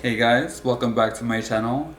Hey guys, welcome back to my channel.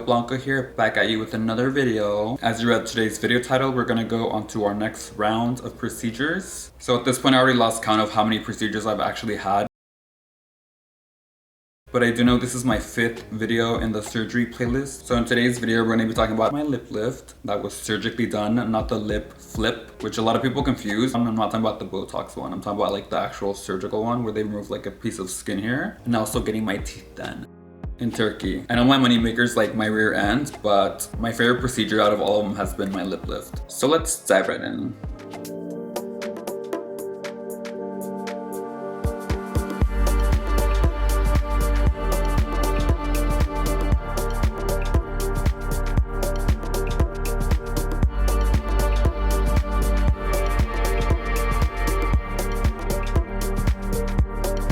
Blanco here, back at you with another video. As you read today's video title, we're gonna go on to our next round of procedures. So at this point I already lost count of how many procedures I've actually had. But I do know this is my 5th video in the surgery playlist. So in today's video, we're going to be talking about my lip lift that was surgically done, not the lip flip, which a lot of people confuse. I'm not talking about the Botox one. I'm talking about like the actual surgical one where they remove like a piece of skin here, and also getting my teeth done in Turkey. I know my money maker's like my rear end, but my favorite procedure out of all of them has been my lip lift. So let's dive right in.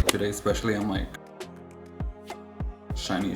Today especially I'm like shiny.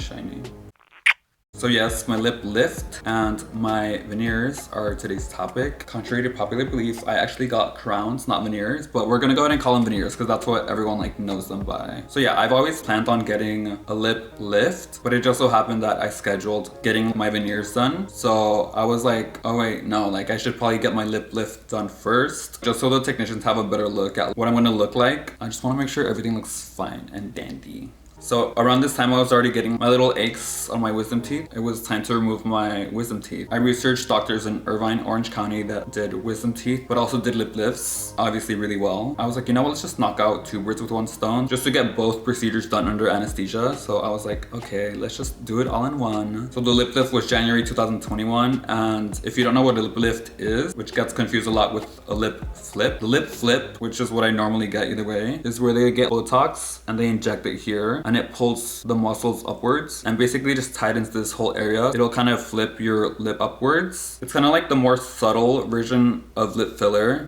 So yes, my lip lift and my veneers are today's topic. Contrary to popular belief, I actually got crowns, not veneers, but we're gonna go ahead and call them veneers because that's what everyone like knows them by. So yeah, I've always planned on getting a lip lift, but it just so happened that I scheduled getting my veneers done. So I was like, oh wait, no, like I should probably get my lip lift done first, just so the technicians have a better look at what I'm gonna look like. I just wanna make sure everything looks fine and dandy. So around this time I was already getting my little aches on my wisdom teeth. It was time to remove my wisdom teeth. I researched doctors in Irvine, Orange County that did wisdom teeth, but also did lip lifts, obviously really well. I was like, you know what, let's just knock out 2 birds with 1 stone, just to get both procedures done under anesthesia. So I was like, okay, let's just do it all in one. So the lip lift was January 2021, and if you don't know what a lip lift is, which gets confused a lot with a lip flip, the lip flip, which is what I normally get either way, is where they get Botox and they inject it here, and it pulls the muscles upwards and basically just tightens this whole area. It'll kind of flip your lip upwards. It's kind of like the more subtle version of lip filler.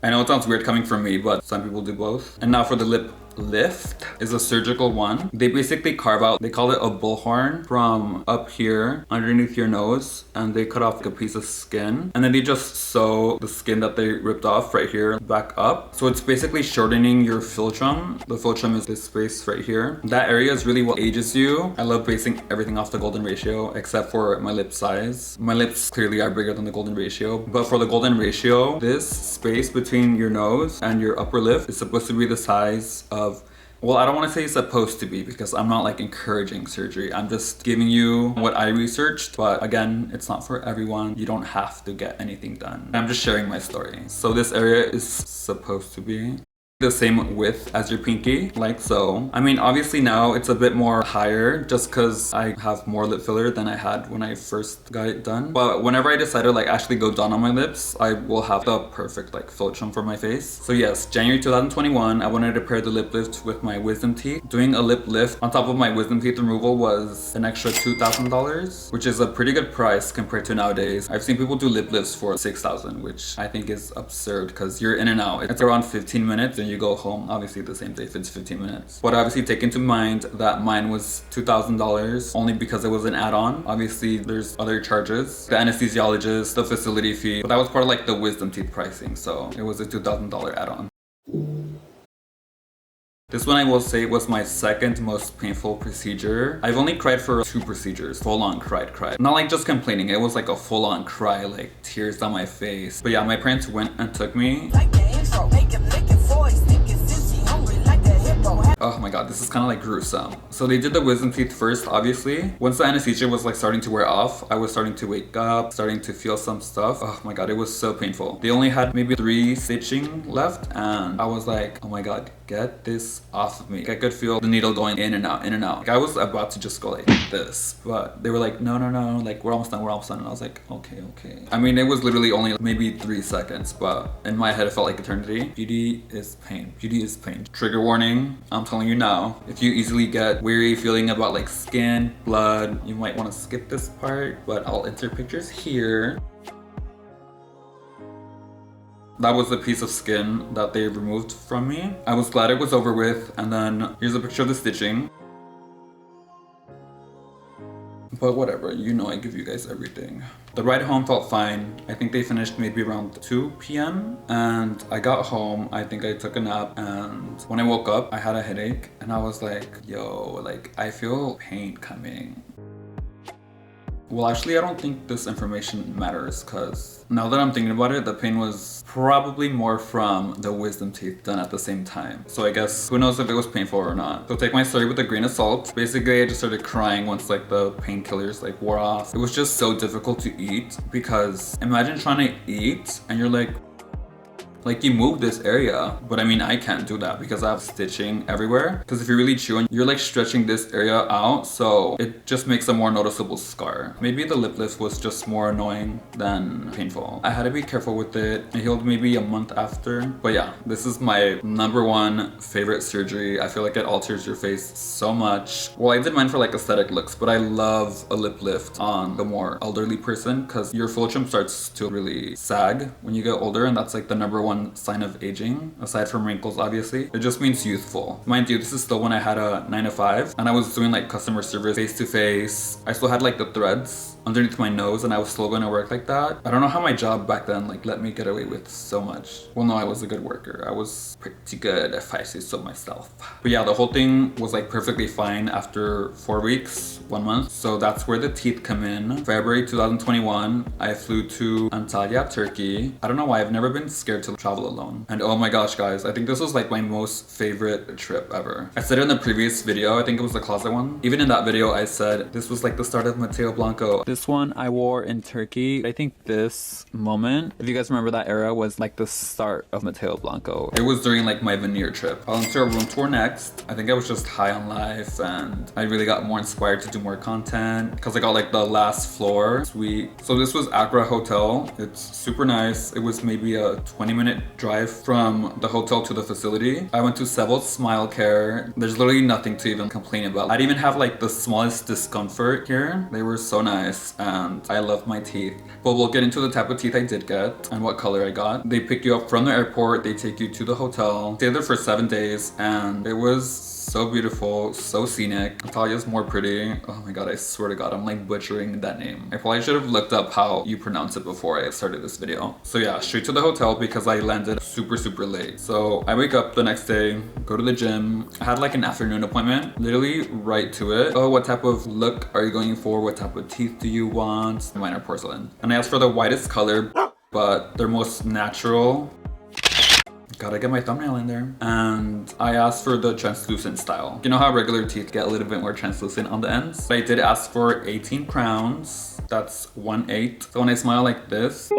I know it sounds weird coming from me, but some people do both. And now for the lip lift is a surgical one. They basically carve out, they call it a bullhorn, from up here underneath your nose, and they cut off like a piece of skin, and then they just sew the skin that they ripped off right here back up. So it's basically shortening your philtrum. The philtrum is this space right here. That area is really what ages you. I love basing everything off the golden ratio except for my lip size. My lips clearly are bigger than the golden ratio, but for the golden ratio, this space between your nose and your upper lip is supposed to be the size of, well, I don't want to say supposed to be because I'm not like encouraging surgery. I'm just giving you what I researched. But again, it's not for everyone. You don't have to get anything done. I'm just sharing my story. So this area is supposed to be the same width as your pinky, like so. I mean, obviously now it's a bit more higher just because I have more lip filler than I had when I first got it done. But whenever I decide to like actually go down on my lips, I will have the perfect like philtrum for my face. So yes, January 2021, I wanted to pair the lip lift with my wisdom teeth. Doing a lip lift on top of my wisdom teeth removal was an extra $2,000, which is a pretty good price compared to nowadays. I've seen people do lip lifts for $6,000, which I think is absurd because you're in and out. It's around 15 minutes and you go home, obviously the same day if it's 15 minutes. But obviously take into mind that mine was $2,000 only because it was an add-on. Obviously there's other charges, the anesthesiologist, the facility fee, but that was part of like the wisdom teeth pricing, so it was a $2,000 add-on. This one I will say was my second most painful procedure. I've only cried for 2 procedures, full on cried. Not like just complaining, it was like a full on cry, like tears down my face. But yeah, my parents went and took me. Oh my god, this is kind of like gruesome. So they did the wisdom teeth first, obviously. Once the anesthesia was like starting to wear off, I was starting to wake up, starting to feel some stuff. Oh my god, it was so painful. They only had maybe 3 stitching left, and I was like, oh my god, get this off of me. I could feel the needle going in and out, in and out. Like I was about to just go like this, but they were like, no, like we're almost done. And I was like, okay. I mean, it was literally only maybe 3 seconds, but in my head it felt like eternity. Beauty is pain. Trigger warning, I'm telling you now, if you easily get weary feeling about like skin, blood, you might want to skip this part, but I'll insert pictures here. That was a piece of skin that they removed from me. I was glad it was over with, and then here's a picture of the stitching. But whatever, you know I give you guys everything. The ride home felt fine. I think they finished maybe around 2 p.m. and I got home. I think I took a nap, and when I woke up, I had a headache and I was like, yo, like I feel pain coming. Well, actually, I don't think this information matters because now that I'm thinking about it, the pain was probably more from the wisdom teeth done at the same time. So I guess who knows if it was painful or not. So take my story with a grain of salt. Basically, I just started crying once like the painkillers like wore off. It was just so difficult to eat because imagine trying to eat and you're like you move this area, but I mean I can't do that because I have stitching everywhere. Because if you're really chewing, you're like stretching this area out, so it just makes a more noticeable scar. Maybe the lip lift was just more annoying than painful. I had to be careful with it. It healed maybe a month after. But yeah, this is my #1 favorite surgery. I feel like it alters your face so much. Well, I did mine for like aesthetic looks, but I love a lip lift on the more elderly person because your philtrum starts to really sag when you get older, and that's like the #1 sign of aging, aside from wrinkles obviously. It just means youthful. Mind you, this is still when I had a 9 to 5 and I was doing like customer service face to face. I still had like the threads underneath my nose and I was still going to work like that. I don't know how my job back then like let me get away with so much. Well, no, I was a good worker. I was pretty good if I say so myself. But yeah, the whole thing was like perfectly fine after 4 weeks, 1 month. So that's where the teeth come in. February 2021, I flew to Antalya, Turkey. I don't know why, I've never been scared to travel alone. And oh my gosh, guys, I think this was like my most favorite trip ever. I said it in the previous video, I think it was the closet one. Even in that video, I said this was like the start of MateoBlanco. This one I wore in Turkey. I think this moment, if you guys remember that era, was like the start of MateoBlanco. It was during like my Veneer trip. I'll enter a room tour next. I think I was just high on life and I really got more inspired to do more content because I got like the last floor suite. So this was Accra Hotel. It's super nice. It was maybe a 20-minute drive from the hotel to the facility. I went to Sevel's Smile Care. There's literally nothing to even complain about. I didn't even have like the smallest discomfort here. They were so nice and I love my teeth. But we'll get into the type of teeth I did get and what color I got. They pick you up from the airport. They take you to the hotel. Stayed there for 7 days and it was so beautiful, so scenic. Antalya's more pretty. Oh my god, I swear to god, I'm like butchering that name. I probably should have looked up how you pronounce it before I started this video. So yeah, straight to the hotel because I landed super late. So I wake up the next day, go to the gym. I had like an afternoon appointment, literally right to it. Oh, what type of look are you going for? What type of teeth do you want? Mine are porcelain. And I asked for the whitest color, but they're most natural. Gotta get my thumbnail in there. And I asked for the translucent style. You know how regular teeth get a little bit more translucent on the ends? I did ask for 18 crowns. That's 1/8. So when I smile like this,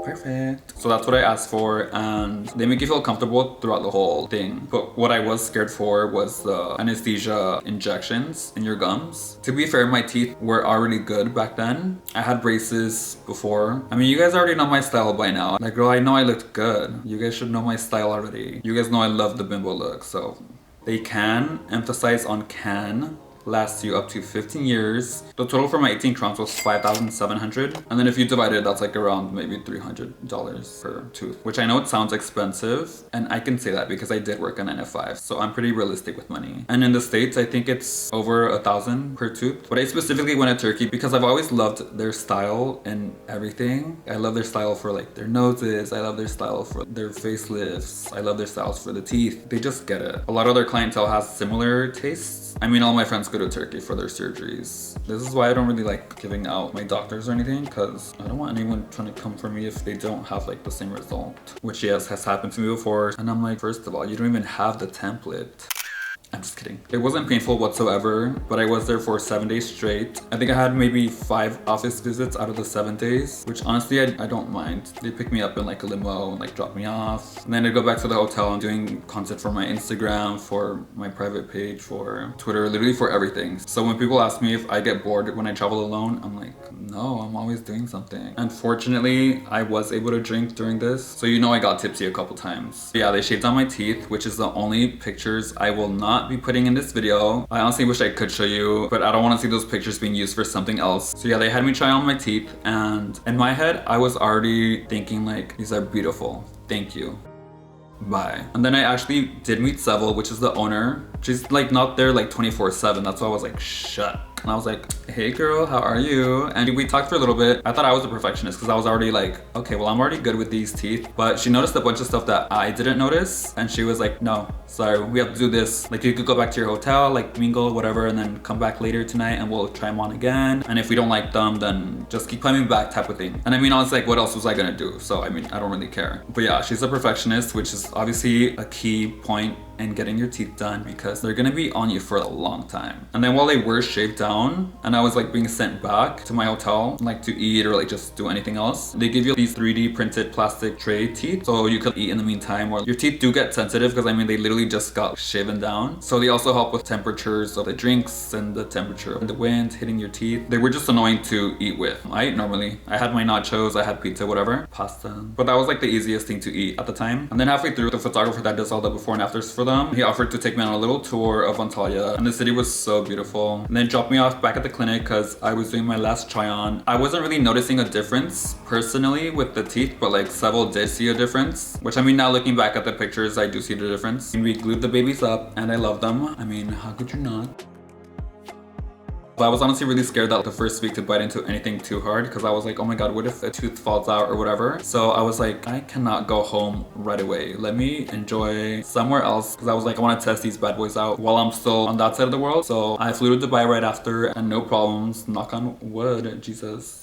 perfect. So that's what I asked for and they make you feel comfortable throughout the whole thing. But what I was scared for was the anesthesia injections in your gums. To be fair, my teeth were already good back then. I had braces before. I mean, you guys already know my style by now. Like, girl, I know I looked good. You guys should know my style already. You guys know I love the bimbo look, so. They can, emphasize on can, lasts you up to 15 years. The total for my 18 crowns was 5,700. And then if you divide it, that's like around maybe $300 per tooth, which I know it sounds expensive. And I can say that because I did work a 9 to 5. So I'm pretty realistic with money. And in the States, I think it's over 1,000 per tooth. But I specifically went to Turkey because I've always loved their style and everything. I love their style for like their noses. I love their style for their facelifts. I love their styles for the teeth. They just get it. A lot of their clientele has similar tastes. I mean, all my friends go to Turkey for their surgeries. This is why I don't really like giving out my doctors or anything because I don't want anyone trying to come for me if they don't have like the same result. Which yes, has happened to me before. And I'm like, first of all, you don't even have the template. I'm just kidding. It wasn't painful whatsoever, but I was there for 7 days straight. I think I had maybe 5 office visits out of the 7 days, which honestly, I don't mind. They pick me up in like a limo and like drop me off. And then I go back to the hotel and doing content for my Instagram, for my private page, for Twitter, literally for everything. So when people ask me if I get bored when I travel alone, I'm like, no, I'm always doing something. Unfortunately, I was able to drink during this. So you know I got tipsy a couple times. But yeah, they shaved down my teeth, which is the only pictures I will not be putting in this video. I honestly wish I could show you, but I don't want to see those pictures being used for something else. So yeah, they had me try on my teeth and in my head, I was already thinking like, these are beautiful. Thank you. Bye. And then I actually did meet Sevel, which is the owner. She's like not there like 24/7. That's why I was like, shut. And I was like, hey girl, how are you? And we talked for a little bit. I thought I was a perfectionist because I was already like, okay, well, I'm already good with these teeth. But she noticed a bunch of stuff that I didn't notice. And she was like, no, sorry, we have to do this. Like, you could go back to your hotel, like mingle, whatever, and then come back later tonight and we'll try them on again. And if we don't like them, then just keep coming back type of thing. And I mean, I was like, what else was I gonna do? So I mean, I don't really care. But yeah, she's a perfectionist, which is obviously a key point in getting your teeth done because they're gonna be on you for a long time. And then while they were shaved down and I was like being sent back to my hotel, like to eat or like just do anything else, they give you these 3D printed plastic tray teeth so you could eat in the meantime. Or your teeth do get sensitive because I mean, they literally just got shaven down. So they also help with temperatures of the drinks and the temperature of the wind hitting your teeth. They were just annoying to eat with. I ate normally. I had my nachos, I had pizza, whatever, pasta. But that was like the easiest thing to eat at the time. And then halfway through, the photographer that does all the before and afters for them, he offered to take me on a little tour of Antalya, and the city was so beautiful. And then dropped me off back at the clinic because I was doing my last try on. I wasn't really noticing a difference personally with the teeth, but like several did see a difference, which I mean, now looking back at the pictures, I do see the difference. And we glued the babies up and I love them. I mean, how could you not? But I was honestly really scared that the first week to bite into anything too hard because I was like, oh my god, what if a tooth falls out or whatever? So I was like, I cannot go home right away. Let me enjoy somewhere else because I was like, I want to test these bad boys out while I'm still on that side of the world. So I flew to Dubai right after and no problems, knock on wood, Jesus.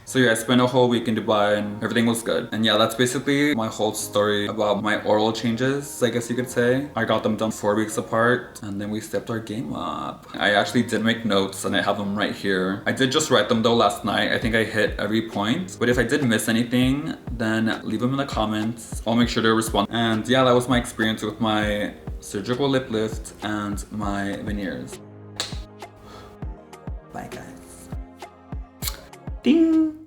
So yeah, I spent a whole week in Dubai and everything was good. And yeah, that's basically my whole story about my oral changes, I guess you could say. I got them done 4 weeks apart and then we stepped our game up. I actually did make notes and I have them right here. I did just write them though last night. I think I hit every point. But if I did miss anything, then leave them in the comments. I'll make sure to respond. And yeah, that was my experience with my surgical lip lift and my veneers. Bye guys. Ding!